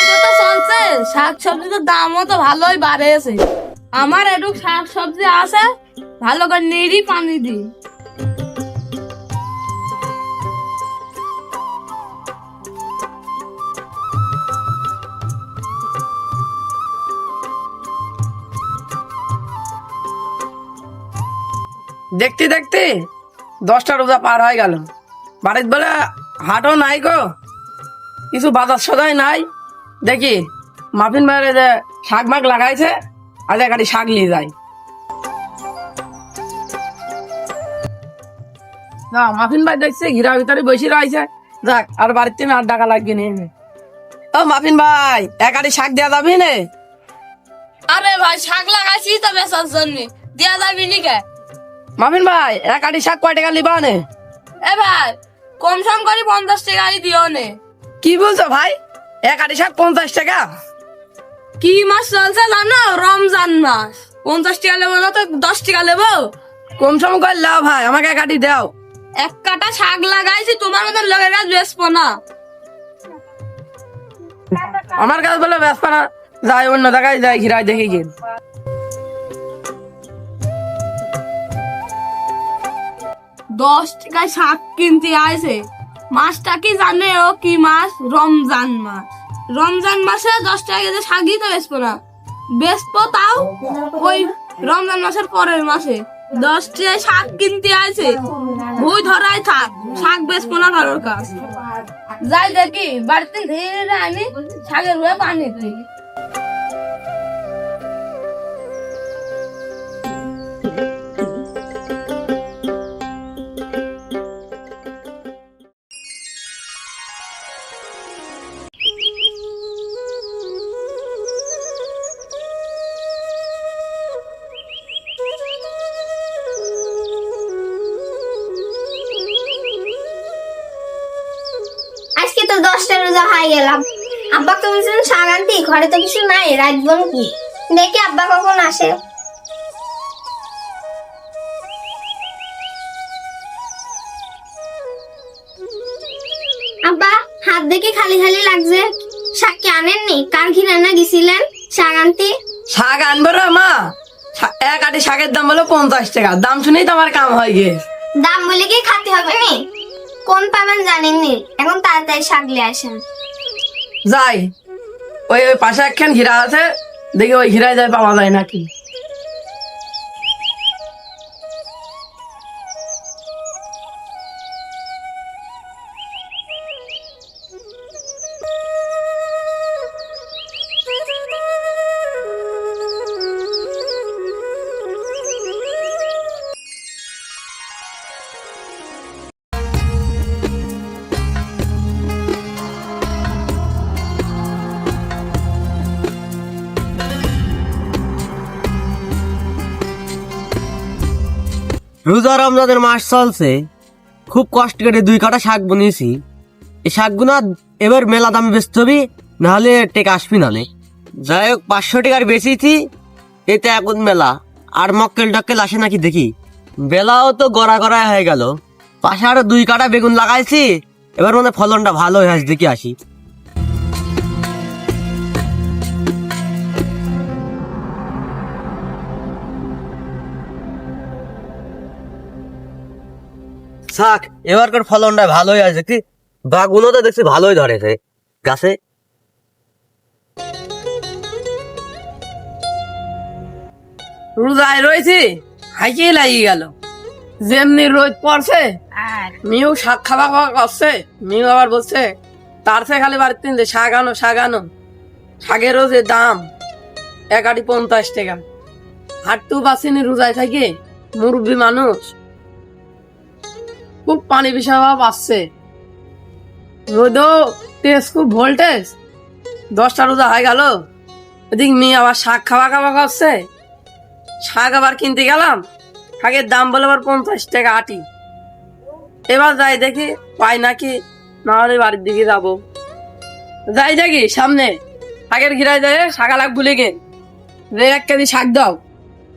কথা চলছে, শাক সবজির দামও তো ভালোই বাড়েছে। আমার একটু শাক সবজি আছে, ভালো করে নেড়ি পানি দি। দেখতে দেখতে 10টা রোজা পার হয়ে গেল। বাড়ির বলে হাটও নাই গো, কিছু বাজার সদাই নাই। দেখি মাফিন ভাইয়ের যে শাক মাগ লাগাইছে, আজ গাড়ি শাক নিয়ে যাই। না মাফিন ভাই দেখছে ঘিরা ভিতরে বসে রয়েছে, যাক আর বাড়ির থেকে 8 টাকা লাগবে নিয়ে। ও মাফিন ভাই, এক গাড়ি শাক দেওয়া যাবি নে? আরে ভাই, শাক লাগাইছি তো বেচার জন্য, দেয়া যাবি নি কে? মাফিন ভাই, এক গাড়ি শাক কয় টাকা নিবা নে? এ ভাই, কম সম করে 50 টাকাই দিও নে। কি বলছো ভাই, এক গাড়ি শাক 50 টাকা? কি মাস চলছে জানো? রমজান মাস। 50 টাকা নেবো না তো 10 টাকা নেবো? কম সম করে লাও ভাই, আমাকে এক গাড়ি দাও। এক কাটা শাক লাগাইছি, তোমার মতো লোকের কাছে বেচবো না। আমার কাছে বলে ব্যস্ত না, যাই অন্য জায়গায় যাই, ঘিরাই দেখি গিয়ে। দশ টাকায় শাক কিনতে আইছে। মাসটা কি জানে ও কি মাস? রমজান মাস। রমজান মাসে 10 টাকা কেজি শাকই তো বেচবো না, বেচবো তাও ওই রমজান মাসের পরের মাসে। 10 টাকায় শাক কিনতে আইছে, বই ধরাই থাক, শাক বেচবো না কারোর কাছ। যাই দেখি বাড়িতে ধীরে আনি শাকের রুয়ে পানি দিই। আজকে তো 10টা রোজা হয়ে গেলাম। আব্বা তো বলছেন শাক আনতে, ঘরে তো কিছু নাই, রাখবো কি? দেখি আব্বা কখন আসে। আব্বা, হাত দেখে খালি খালি লাগছে, শাক কি আনেননি? কার ঘিরে না গেছিলেন শাক আনতে? শাক আনবো রে মা, এক আটি শাকের দাম হলো 50 টাকা। দাম শুনেই তো আমার কাম হয়ে গিয়ে। দাম বলে কি খাতে হবে নি? কোন পাবেন জানেননি, এখন তাড়াতাড়ি শাক নিয়ে আসেন। যাই, ওই ওই পাশে একখান ঘিরা আছে, দেখি ওই ঘিরায় যায় পাওয়া যায় নাকি। রোজা রমজানের মাস চলছে, খুব কষ্ট করে 2 কাটা শাক বনিয়েছি। এই শাকগুলো এবার মেলা দামে বেচতে হবে, নাহলে টেকা আসবি না। যাই হোক 500 টাকার বেচেছি, এতে এখন মেলা আর মক্কেল টক্কেল আসে নাকি দেখি। বেলাও তো গড়া গড়া হয়ে গেল, পাশে আরো 2 কাটা বেগুন লাগাইছি, এবার মানে ফলনটা ভালো হয়ে আসে, দেখি আসি। শাক এবারকার ফলনটা ভালোই আছে, কি বাগুলো তো দেখছি ভালোই ধরেছে গাছে। রোজায় রয়েছি, হাইকে লাগিয়ে গেল। যেমনি রোদ পড়ছে, মিউ শাক খাওয়া খাওয়া করছে। মিউ আবার বলছে তার থেকে খালি বাড়িতে যে শাক আনো শাক আনো। শাকেরও যে দাম, এক আটি 50 টাকা। হাঁটতেও পাচ্ছিনি রোজায় থেকে, মুরব্বী মানুষ, খুব পানি বিষয় আসছে। রোদও তেজ, খুব ভোল্টেজ। 10টা রোজা হয়ে গেল, এদিক মেয়ে আবার শাক খাওয়া খাওয়া করছে। শাক আবার কিনতে গেলাম, শাকের দাম বলে আবার 50 টাকা আটি। এবার যাই দেখি পাই নাকি, না হলে বাড়ির দিকে যাবো। যাই দেখি সামনে শাকের ঘিরায় যায়, শাকা লাগ ভুলে গে 1 কেজি শাক দাও।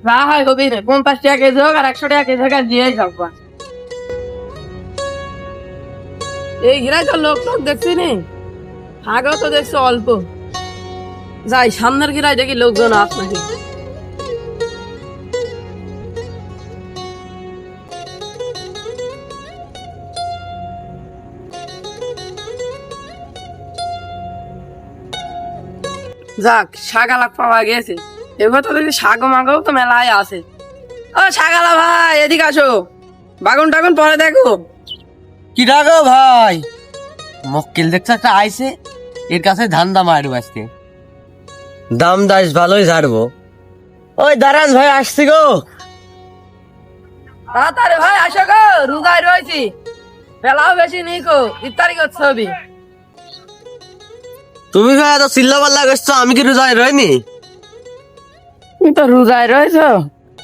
যা হয় কবি 50 টাকা কেজি হোক আর 100 টাকা কেজি হোক, আর দিয়ে থাকবা। এই ঘিরায় তো লোক টোক দেখছি নি, শাকও তো দেখছি অল্প। যাই সামনের গিরায় দেখি লোকজন আস নাকি। যাক শাকালা পাওয়া গেছে। এবার তো দেখি শাক মাগাও তো মেলায় আছে। ও শাকালা ভাই এদিকে আসো, বাগুন টাগুন পরে দেখো। কি ডাকো ভাই? মক্কেল দেখছো একটা আইছে, এর কাছে ধান্দা মারবো আজকে। দাম দাস ভালোই ঝাড়বো। ওই দাঁড়ান ভাই, আসছি গো। তাড়াতাড়ি ভাই আসো গো, রোজায় রয়েছি, বেলাও বেশি নেই গো, ইফতারি করতে হবে। তুমি ভাই এত চিল্লা পাল্লা করছো, আমি কি রোজায় রইনি? তুমি তো রোজায় রয়েছো,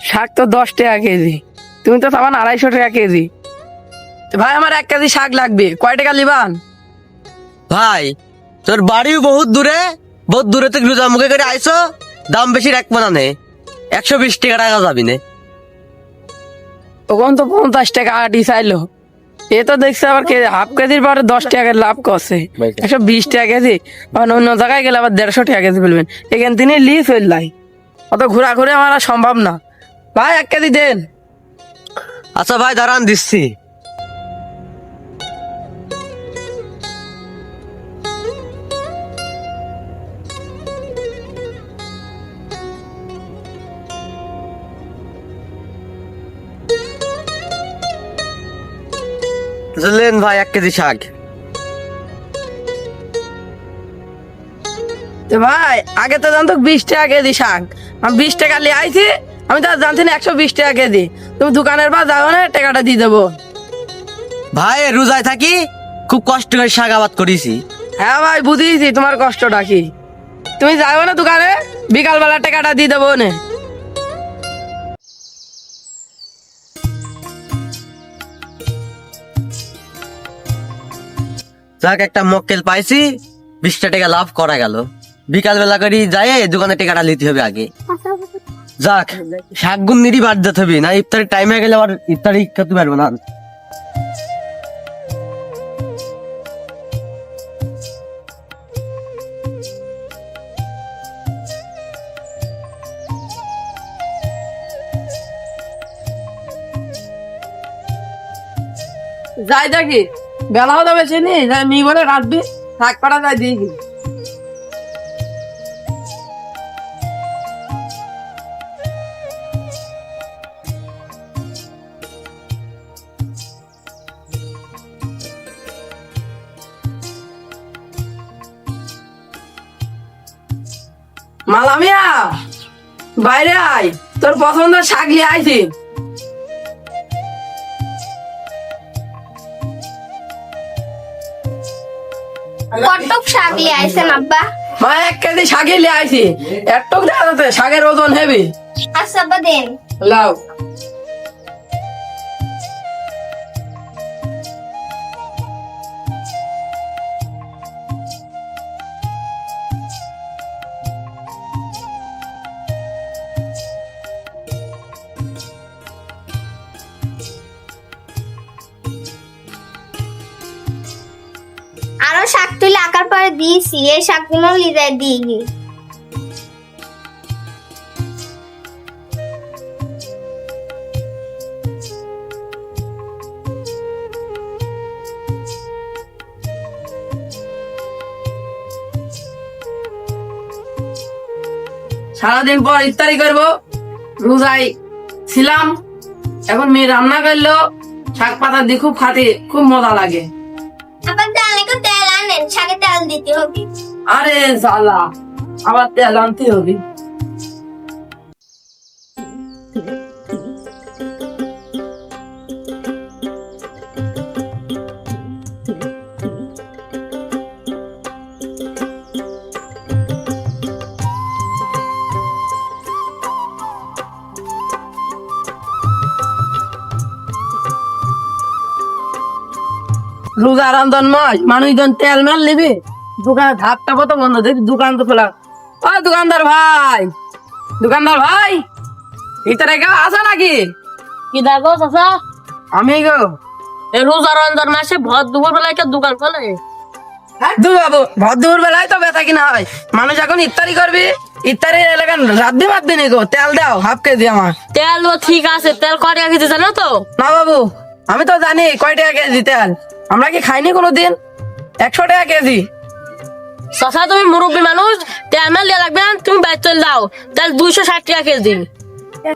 শাক তো 10 টাকা কেজি, তুমি তো সামান 250 টাকা কেজি। তো ভাই আমার 1 কেজি শাক লাগবে, কয় টাকা লিবান? ভাই তোর বাড়িও বহুত দূরে থেকে রোজা মুখে করে আইছো, দাম বেশি রাখবো না নে, 120 টাকা টাকা যাবি নে। তখন তো 50 টাকা আটি চাইলো, এ তো দেখছে আবার হাফ কেজির পরে 10 টাকা লাভ করছে, 120 টাকা কেজি। অন্য জায়গায় গেলে আবার 150 টাকা কেজি বলবেন, এখান থেকে লি ফেললাই, অত ঘোরাঘুরি আমার আর সম্ভব না। ভাই 1 কেজি দেন। আচ্ছা ভাই দাঁড়ান দিচ্ছি। বুঝলেন ভাই, 1 কেজি শাক। তো ভাই আগে তো জানতো 20 টাকা কেজি শাক, আমি 20 টাকা নিয়ে আইছি, আমি তো আর জানছি না 120 টাকা কেজি। তুমি দোকানের পা যাও না, টাকাটা দিয়ে দেবো। ভাই রোজায় থাকি, খুব কষ্ট করে শাক আবাদ করেছি। হ্যাঁ ভাই বুঝিয়েছি তোমার কষ্টটা কি, তুমি যাও না দোকানে, বিকাল বেলা টাকাটা দিয়ে দেবো নে। যাক একটা মক্কেল পাইছি, 20 টাকা লাভ করা গেল। বিকাল বেলা করে যাই দোকানে টাকাটা নিতে হবে আগে। যাক শাক গুন নিরি বাদ দিতে হবে, না ইফতারি টাইম হয়ে গেলে আবার ইফতারি করতে পারবো না। যাই দেখি বেলা হতে বেশি নি, যাই মি বলে রাখবি, শাক পাড়া যাই দিয়ে গেলি। মালামিয়া বাইরে আয়, তোর পছন্দের শাক নিয়ে আইছি। কটক শাক লিয়ে আইছেন আব্বা? মা 1 কেজি শাকই নিয়ে আইছি, একটু দেখাতে শাকের ওজন হেবি। আচ্ছা আব্বা দেন। লাও। আরো শাক তুলে আকার পরে দিয়েছি, এই শাকগুলো লিজায় দিয়ে গিয়ে। সারাদিন পর ইফতারি করবো, রোজাই ছিলাম, এখন মেয়ে রান্না করলো, শাক পাতা দিয়ে খুব খাতে খুব মজা লাগে। আবার তেল একটু তেল আনেন, শাকে তেল দিতে হবে। আরে জ্বালা, আবার তেল আনতে হবে। রোজা রমজান মাস, মানুষজন তেল মেল নেবে, দোকানে ধাপটা কত বন্ধ, দেখি দোকান তো খোলা। ও দোকানদার ভাই, দোকানদার ভাই, ভিতরে কেউ আছে নাকি? কি দেখো চাচা, আমি গো। এই রোজা রমজান মাসে ভর দুপুর বেলায় কে দোকান খোলে? দু বাবু ভদ্র বেলায় তো বেচা কিনা হয়। মানুষ এখন ইফতারি করবি, ইফতারি এলাকান রাধবি বাঁধবি নি গো। তেল দাও 1/2 কেজি আমার। তেল ও ঠিক আছে, তেল কয় টাকা কেজি জানো তো? না বাবু, আমি তো জানি কয় টাকা কেজি তেল। আমরা কি খাইনি কোনোদিন? 100 টাকা কেজি। চাচা তুমি মুরব্বী মানুষ, তেল মেল লিয়া লাগবে না, তুমি বাইর চল দাও। তেল 260 টাকা কেজি।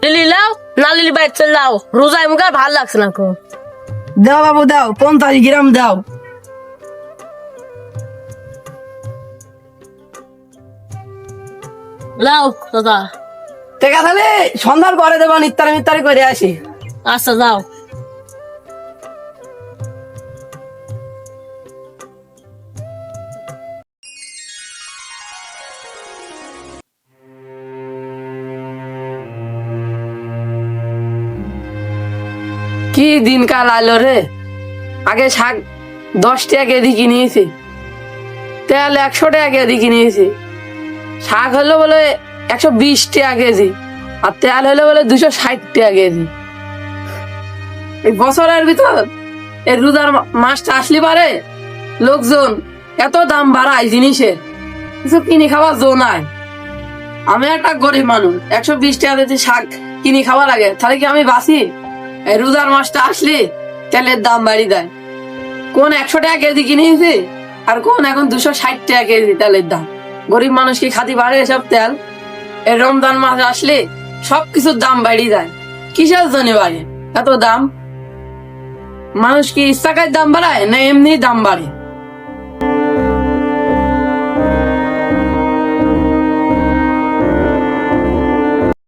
লিলি লাও, না লিলি বাইর চল দাও। রোজায় মুখে আর ভাল লাগছে না কো। দাও বাবু দাও, 50 গ্রাম দাও। লাও চাচা। টেকা তাহলে সন্ধ্যার পরে দেবো, ইফতারি মিফতারি করে আসি। আচ্ছা যাও। কি দিনকাল আলো রে। আগে শাক 10 টাকা কেজি কিনেছি, তেল 100 টাকা কেজি কিনেছি। শাক হলো বলে 120 টাকা কেজি, আর তেল হলো বলে 260 টাকা কেজি। এই বছরের ভিতর এই রোজার মাসটা আসলে পারে লোকজন এত দাম বাড়ায় জিনিসের, কিছু কিনে খাওয়া জো নাই। আমি একটা গরিব মানুষ, 120 টাকা যদি শাক কিনে খাওয়া লাগে তাহলে কি আমি বাঁচি? এই রোজার মাসটা আসলে তেলের দাম বাড়ি দেয়। কোন 100 টাকা কেজি কিনেছি, আর কোন এখন 260 টাকা কেজি তেলের দাম। গরিব মানুষ কি খাতি পারে এসব তেল? এই রমজান মাস আসলে সবকিছুর দাম বাড়ি যায়। কিসের জন্য বাড়ে এত দাম? মানুষ কি ইচ্ছাকার দাম বাড়ায় না এমনি দাম বাড়ে?